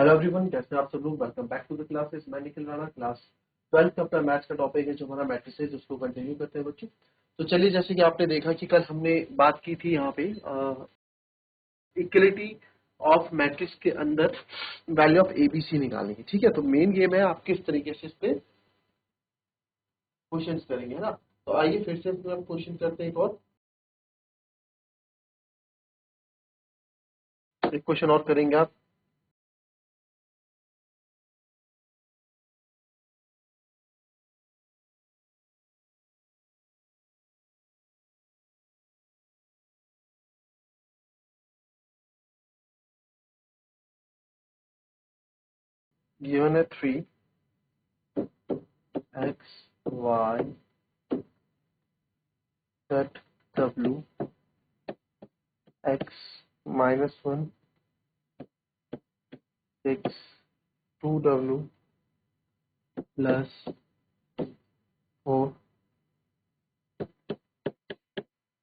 Hello everyone, कैसे हैं आप सब लोग। Welcome back to the classes. मैं निखिल राणा। क्लास 12 का अपना मैथ्स का टॉपिक है जो हमारा मैट्रिसेस, उसको कंटिन्यू करते हैं बच्चों। तो चलिए, जैसे कि आपने देखा कि कल हमने बात की थी यहाँ पे इक्वलिटी ऑफ मैट्रिक्स के अंदर वैल्यू ऑफ एबीसी निकालने की। ठीक है, तो मेन गेम है आप किस तरीके से इस पे क्वेश्चन करेंगे, है ना। तो आइए फिर से हम क्वेश्चन करते हैं। एक क्वेश्चन और करेंगे आप। गिवन है 3x, y, z, w, x -1, 6, 2w plus 4,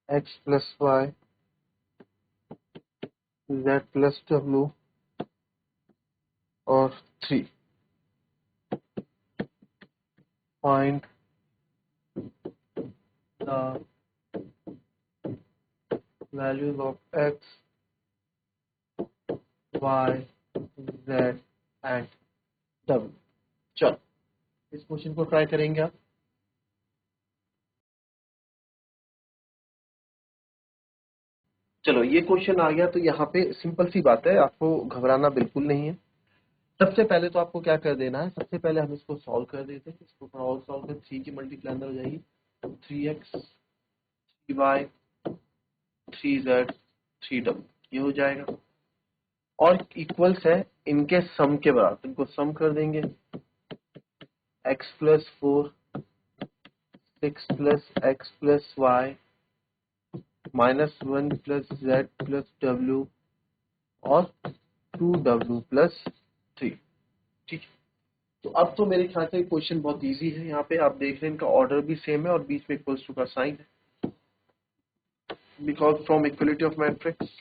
x plus y, z plus w और 3. Find the values of x, y, z and w. चलो, इस क्वेश्चन को ट्राई करेंगे आप। चलो, ये क्वेश्चन आ गया तो यहाँ पे सिंपल सी बात है, आपको घबराना बिल्कुल नहीं है। सबसे पहले तो आपको क्या कर देना है, सबसे पहले हम इसको सॉल्व कर देते हैं। इसको थोड़ा और सॉल्व कर, 3 की मल्टीप्लाई अंदर हो जाएगी, 3x, 3y, 3z, 3w, ये हो जाएगा। और इक्वल्स है इनके सम के बराबर, इनको सम कर देंगे। x plus 4, 6 plus x plus Y, -1 plus z plus w और 2w प्लस 3। ठीक है, तो अब तो मेरे ख्याल से क्वेश्चन बहुत इजी है। यहाँ पे आप देख रहे हैं इनका ऑर्डर भी सेम है और बीच में इक्वल्स टू का साइन है, because from equality of matrix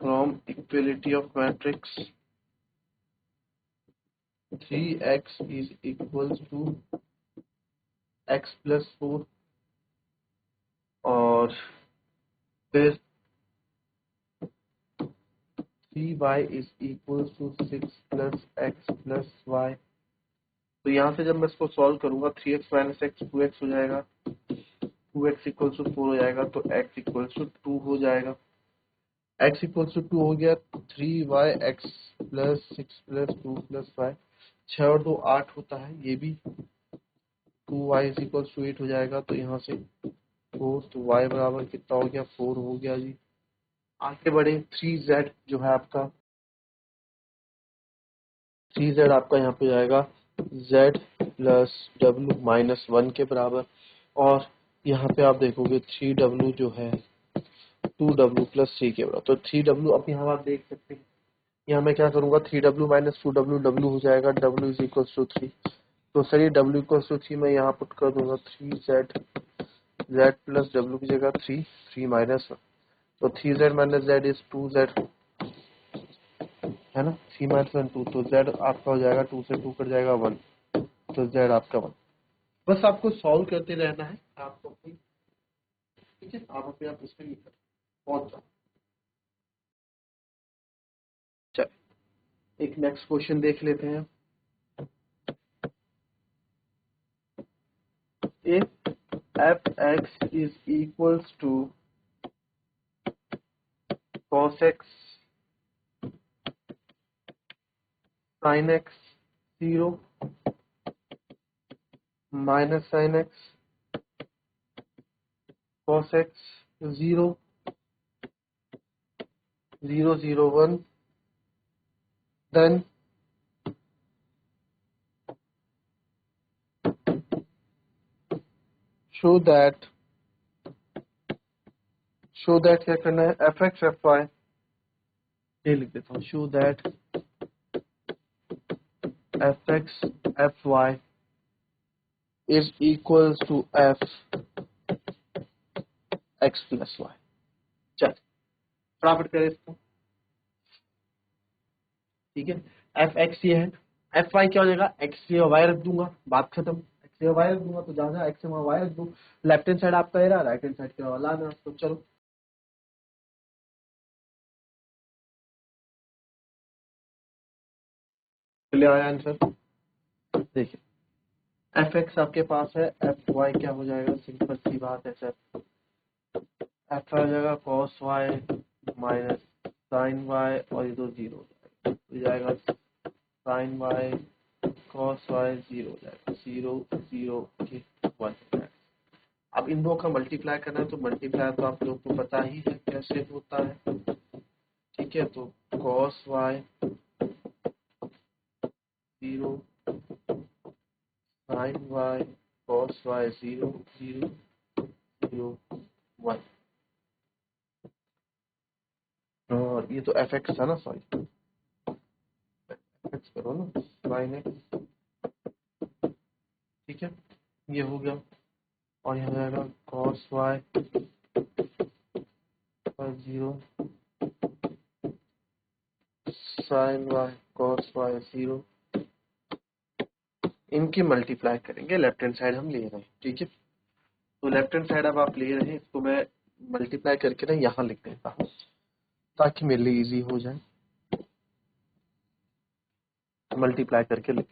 from 3x is equals to x plus 4 और फिर 3y is equals to 6 plus x plus y। तो यहाँ से जब मैं इसको सॉल्व करूंगा, 3x माइनस एक्स 2x हो जाएगा, 2x इक्वल्स टू 4 हो जाएगा, तो x इक्वल्स टू 2 हो जाएगा। x इक्वल्स टू 2 हो गया, 3y x plus 6 plus 2 plus 5, 6 और 2 8 होता है, ये भी 2y इज इक्वल्स टू 8 हो जाएगा। तो यहाँ से 4, तो y बराबर कितना हो गया, 4 हो गया जी। आगे बढ़े, 3z जो है आपका, 3z आपका यहाँ पे जाएगा z प्लस w माइनस 1 के बराबर। और यहाँ पे आप देखोगे 3w जो है 2w प्लस 3 के बराबर। तो 3w, अब यहाँ आप देख सकते हैं, यहाँ मैं क्या करूंगा, 3w माइनस 2w, w हो जाएगा, w इज इक्वल टू 3। तो सर ये w इक्वल टू 3 मैं यहाँ पुट कर दूंगा, 3z, z प्लस w की जगह 3, 3 माइनस 1, तो 3z minus z is 2z, है ना। 3 माइनस 1 2, तो z आपका हो जाएगा, 2 से 2 कट जाएगा 1, तो z आपका 1। बस आपको सॉल्व करते रहना है आपको अपनी, ठीक है, आप अपने आप उसमें लिख पहुंच जाओ। चलिए, एक नेक्स्ट क्वेश्चन देख लेते हैं। If f(x) is equals to cos x sin x 0 minus sin x cos x 0 0 0 1, then show that क्या करना है, fx fy, ये लिख देता हूँ, show that fx fy is equals to f x plus y। चल फटाफट करें इसको। ठीक है, एफ एक्स ये है, एफ वाई क्या हो जाएगा, एक्स ये वाई रख दूंगा, बात खत्म। एक्स ये वाई रख दूंगा तो जहां जहां एक्स वहां वाई रख दूं। लेफ्ट हैंड साइड आपका एरा, राइट हैंड साइड का लाना। तो चलो क्लियर आया आंसर। देखिए एफ एक्स आपके पास है, एफ वाई क्या हो जाएगा, सिंपल सी बात है सर, एफ वाई हो जाएगा cos Y minus sine Y, और ये दो जीरो हो जाएगा, sine Y cos Y zero हो जाएगा, जीरो जीरो वन हो जाएगा। अब इन दो का मल्टीप्लाई करना है, तो मल्टीप्लाई तो आप लोग को पता ही है कैसे होता है। ठीक है, तो cos Y zero sine Y cos Y zero zero zero one, और ये तो एफ एक्स था ना, सॉरी एक्स करो ना, साइन एक्स। ठीक है, ये हो गया, और यहाँ जाएगा cos Y zero sine Y cos Y zero, इनकी मल्टीप्लाई करेंगे, लेफ्ट हैंड साइड हम ले रहे हैं। ठीक है, तो लेफ्ट हैंड साइड अब आप ले रहे हैं, इसको मैं मल्टीप्लाई करके ना यहाँ लिख देता हूँ ताकि मेरे लिए इजी हो जाए। मल्टीप्लाई करके लिख,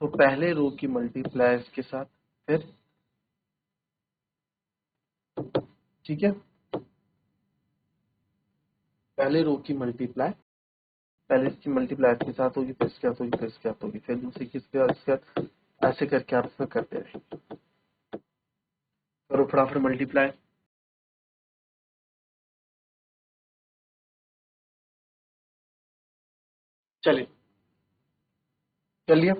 तो पहले रो की मल्टीप्लाई के साथ, फिर ठीक है, पहले रो की मल्टीप्लाई, पहले इसकी मल्टीप्लाई इसके साथ होगी, फिर इसके साथ होगी, फिर इसके साथ होगी, फिर दूसरी की इसके साथ, ऐसे करके आप इसमें करते रहें। करो फटाफट मल्टीप्लाई। चलिए चलिए,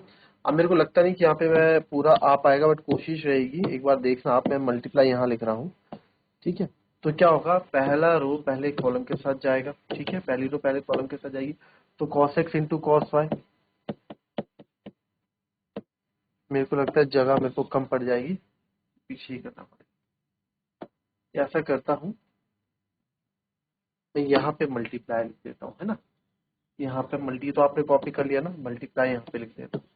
अब मेरे को लगता नहीं कि यहाँ पे मैं पूरा आ पाएगा, बट कोशिश रहेगी, एक बार देखना आप। मैं मल्टीप्लाई यहाँ लिख रहा हूँ। ठीक है, तो क्या होगा, पहला रो पहले कॉलम के साथ जाएगा। ठीक है, पहली रो पहले कॉलम के साथ जाएगी, तो cos x into cos Y, मेरे को लगता है जगह मेरे को कम पड़ जाएगी, पीछे ही करना पड़ेगा। ऐसा करता हूँ, मैं यहाँ पे मल्टीप्लाई लिख देता हूँ, है ना, यहाँ पे मल्टी तो आपने कॉपी कर लिया ना, मल्टीप्लाई यहाँ पे लिख देता हूँ।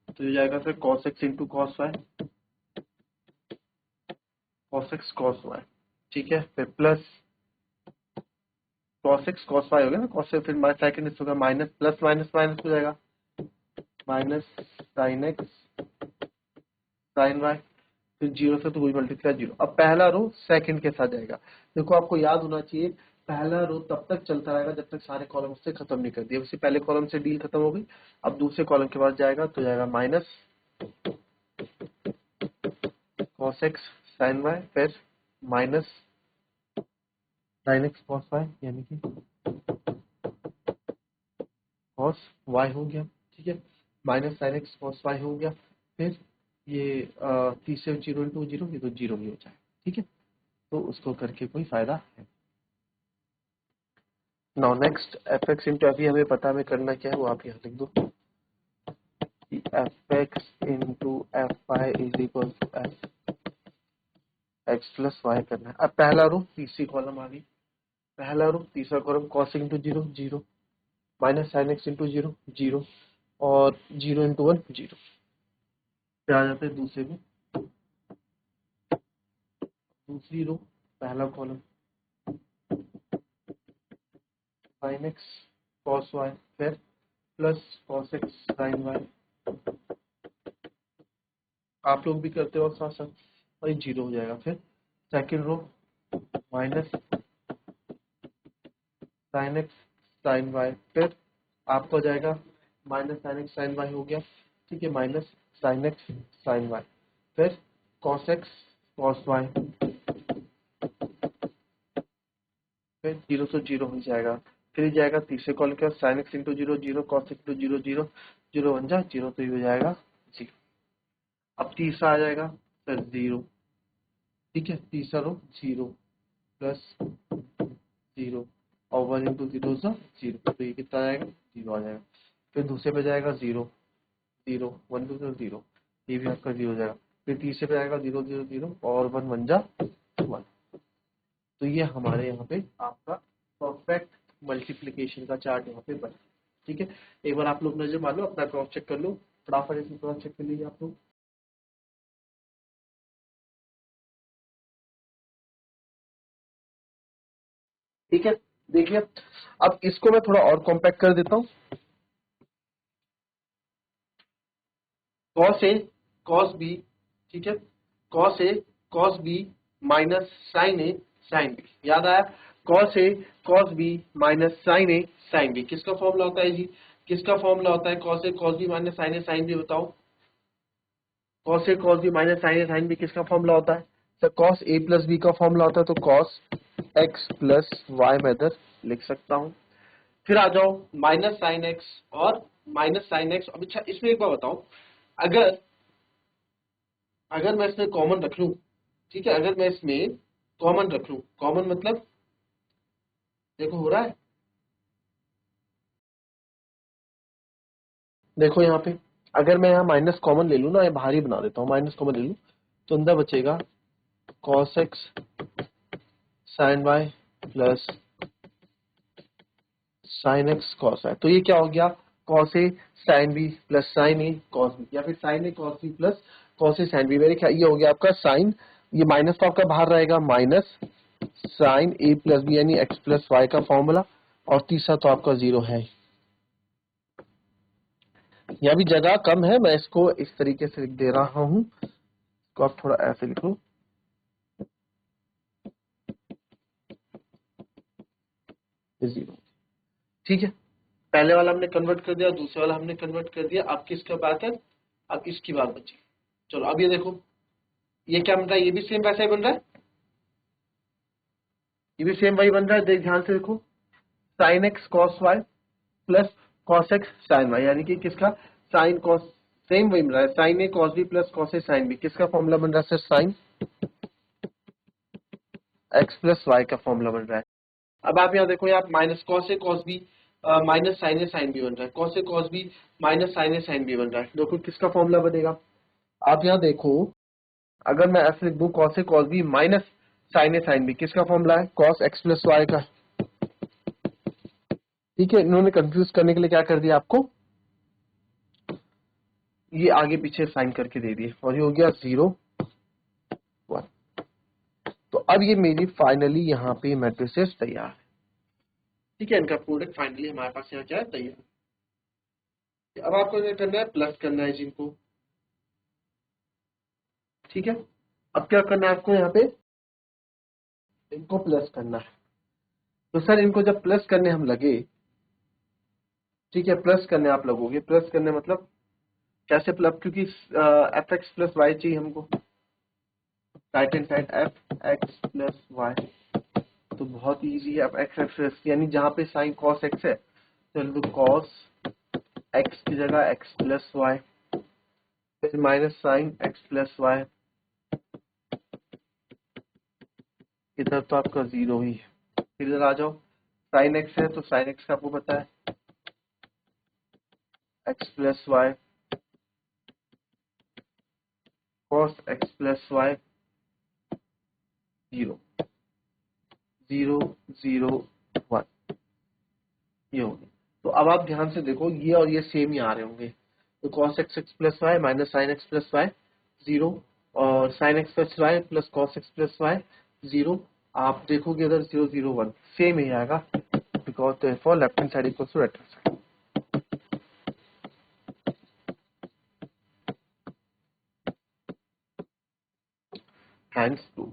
तो ये जाएगा फिर cos x into cos Y, cos x cos y। ठीक है, फिर plus cos x cos y हो गया ना, cos से फिर सेकंड इसका माइनस, प्लस माइनस माइनस हो जाएगा, minus sine X sine Y, फिर जीरो से तो वही मल्टीप्लाई जीरो। अब पहला रो सेकंड के साथ जाएगा। देखो आपको याद होना चाहिए, पहला रो तब तक चलता रहेगा जब तक सारे कॉलम से खत्म नहीं कर दिया। उससे पहले कॉलम से डील खत्म हो गई, अब दूसरे कॉलम के पास जाएगा, तो जाएगा minus cos x sine Y, फिर minus sine x cos y, यानी कि कॉस वाई हो गया। ठीक है, minus sine x cos y हो गया, फिर ये तीसरे जीरो इंटू जीरो, ये तो जीरो ही हो जाए। ठीक है, तो उसको करके कोई फायदा है। Now next F X into F, हमें पता हमें करना क्या है, वो आप यहाँ लिख दो, F X into F Y is equal to F X plus Y करना है। अब पहला रो तीसरी कॉलम आ गई, पहला रो तीसरा column cos into zero zero, minus sine x into zero zero, और जीरो इंटू वन जीरो। फिर आ जाते हैं दूसरे में, दूसरी रो पहला column sine x cos Y, फिर plus cos x sine y, आप लोग भी करते हो साथ साथ, और जीरो हो जाएगा। फिर second row minus sine X sine Y, फिर आपका हो जाएगा minus sine X sine Y हो गया। ठीक है, minus sine X sine Y, फिर कॉस एक्स कॉस वाई, फिर जीरो से जीरो हो जाएगा। फिर जाएगा तीसरे कॉलम के बाद sine x into zero zero, cos into zero zero, zero बन जाए जीरो, तो ये हो जाएगा जीरो। अब तीसरा आ जाएगा फिर जीरो। ठीक है, तीसरा रो जीरो प्लस जीरो, और वन इंटू जीरो सा जीरो, तो ये कितना आएगा, जीरो आ जाएगा। फिर दूसरे पे जाएगा zero zero, one two zero zero, ये भी आपका जीरो हो जाएगा। फिर तीसरे पे आएगा जीरो जीरो जीरो, और वन वन जा 1। तो ये हमारे यहाँ पे आपका परफेक्ट मल्टीप्लिकेशन का चार्ट यहाँ पे बना। ठीक है, एक बार आप लोग नजर मार लो, अपना क्रॉस चेक कर लो, फटाफट इसमें क्रॉस चेक कर लीजिए आप लोग। ठीक है, देखिए अब इसको मैं थोड़ा और कॉम्पैक्ट कर देता हूँ। कॉस ए कॉस बी, ठीक है, cos A cos B minus sine A sine B, याद आया? Cos A cos B minus sine A sine B किसका फॉर्मूला होता है जी? किसका फॉर्मूला होता है cos A cos B minus sine A sine B? बताओ, cos A cos B minus sine A sine B किसका फॉर्मूला होता है? Sir cos A plus B का फॉर्मूला होता है, तो कॉस एक्स प्लस वाई मैं इधर लिख सकता हूँ। फिर आ जाओ माइनस साइन एक्स और माइनस साइन एक्स। अब अच्छा इसमें एक बार बताओ, अगर अगर मैं इसमें कॉमन रख लूं, ठीक है, अगर मैं इसमें कॉमन रख लूं, कॉमन मतलब देखो हो रहा है, देखो यहाँ पे अगर मैं यहाँ माइनस कॉमन ले लूं ना, ये बाहर ही बना देता हूँ, माइनस कॉमन ले लूं तो अंदर बचेगा cos x sine Y plus sine x cos Y. तो ये क्या हो गया? Cos A sine B plus sine A cos B, या फिर sine A cos B plus cos A sine B. मेरे ख्याल ये हो गया आपका साइन, ये माइनस तो आपका बाहर रहेगा, माइनस साइन ए प्लस बी यानी एक्स प्लस वाई का फॉर्मूला, और तीसरा तो आपका जीरो है। यहाँ भी जगह कम है, मैं इसको इस तरीके से लिख दे रहा हूं, तो आप थोड़ा ऐसे लिख लो, जीरो। ठीक है, पहले वाला हमने कन्वर्ट कर दिया, दूसरे वाला हमने कन्वर्ट कर दिया, अब किसका बात है? अब इसकी बात बची। चलो अब ये देखो, ये क्या बन रहा है? ये भी सेम वैसा ही बन रहा है, ये भी सेम वही बन रहा है। देख ध्यान से देखो, sine x cos Y plus cos x sine Y, यानी कि किसका? साइन कॉस, सेम वही बन रहा है, sine A cos B plus cos A sine B किसका फॉर्मूला बन रहा है? Sir sine X plus Y का फॉर्मूला बन रहा है। अब आप यहाँ देखो, यहाँ minus cos A cos B minus sine A sine B बन रहा है, cos A cos B minus sine A sine B बन रहा है। देखो किसका फॉर्मूला बनेगा? आप यहाँ देखो, अगर मैं ऐसे लिख दूं cos A cos B minus sine A sine B किसका फॉर्मूला है? कॉस एक्स प्लस वाई का। ठीक है, इन्होंने कंफ्यूज करने के लिए क्या कर दिया आपको, ये आगे पीछे साइन करके दे दिए, और ये हो गया 0 1। तो अब ये मेरी फाइनली यहाँ पे मैट्रिसेस तैयार है। ठीक है, इनका प्रोडक्ट फाइनली हमारे पास यहाँ क्या है? तैयार। अब आपको क्या करना है? प्लस करना है जिनको। ठीक है, अब क्या करना है आपको? यहाँ पे इनको प्लस करना है। तो सर इनको जब प्लस करने हम लगे, ठीक है, प्लस करने आप लगोगे, प्लस करने मतलब कैसे प्लस? क्योंकि एफ एक्स प्लस वाई चाहिए हमको, right hand side F X plus Y. तो बहुत इजी है, अब एक्स एक्स यानी जहाँ पे साइन कॉस एक्स है, तो कॉस एक्स की जगह एक्स प्लस वाई, फिर minus sine X plus Y, इधर तो आपका जीरो ही है। फिर इधर आ जाओ, साइन एक्स है तो साइन एक्स का आपको पता है X plus Y, cos X plus Y, zero 0 0 1, ये होगी। तो अब आप ध्यान से देखो, ये और ये सेम ही आ रहे होंगे, तो cos X X plus Y minus sine X plus Y 0, और sine X plus Y plus cos X plus Y 0। आप देखोगे इधर 0 0 1 सेम ही आएगा, because for left hand side equals to right hand side. Hands to.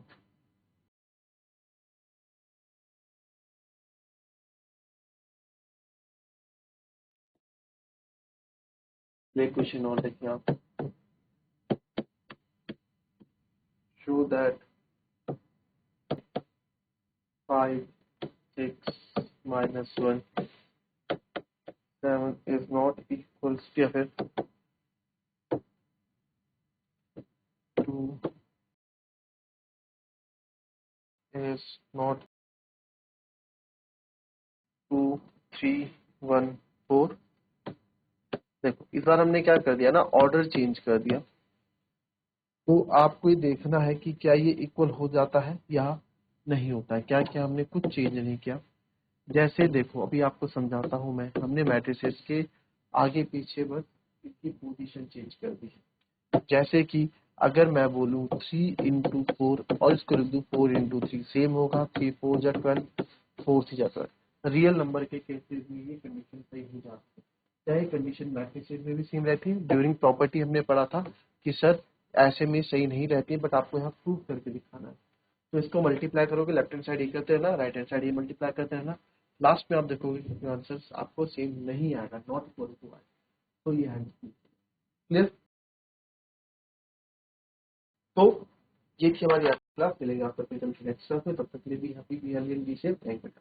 ले question और देखिए आप, show that 5 6 minus 1 7 is not equals to, या फिर 2 is not 2 3 1 4। देखो इस बार हमने क्या कर दिया ना, ऑर्डर चेंज कर दिया। तो आपको ये देखना है कि क्या ये इक्वल हो जाता है या नहीं होता है, क्या क्या हमने कुछ चेंज नहीं किया। जैसे देखो अभी आपको समझाता हूं मैं, हमने मैट्रिसेस के आगे पीछे बस इसकी पोजीशन चेंज कर दी है। जैसे कि अगर मैं बोलूँ 3 into 4 और इसको लिख दूँ 4 into 3, सेम होगा। 3 4 जा 12, 4 3 जा 12। रियल नंबर के केसेस में ये कंडीशन सही हो जाती है, चाहे कंडीशन मैट्रिसेस में भी सेम रहती है। ड्यूरिंग प्रॉपर्टी हमने पढ़ा था कि सर ऐसे में सही नहीं रहती है, बट आपको यहाँ प्रूव करके दिखाना है। तो इसको मल्टीप्लाई करोगे, लेफ्ट हैंड साइड ये करते रहना, राइट हैंड साइड ये मल्टीप्लाई करते रहना, लास्ट में आप देखोगे आंसर आपको सेम नहीं आएगा, नॉट इक्वल टू आएगा। तो ये है क्लियर। तो ये थी हमारी क्लास, मिलेंगे आपको नेक्स्ट क्लास में, तब तक के लिए भी हैप्पी बी से थैंक यू।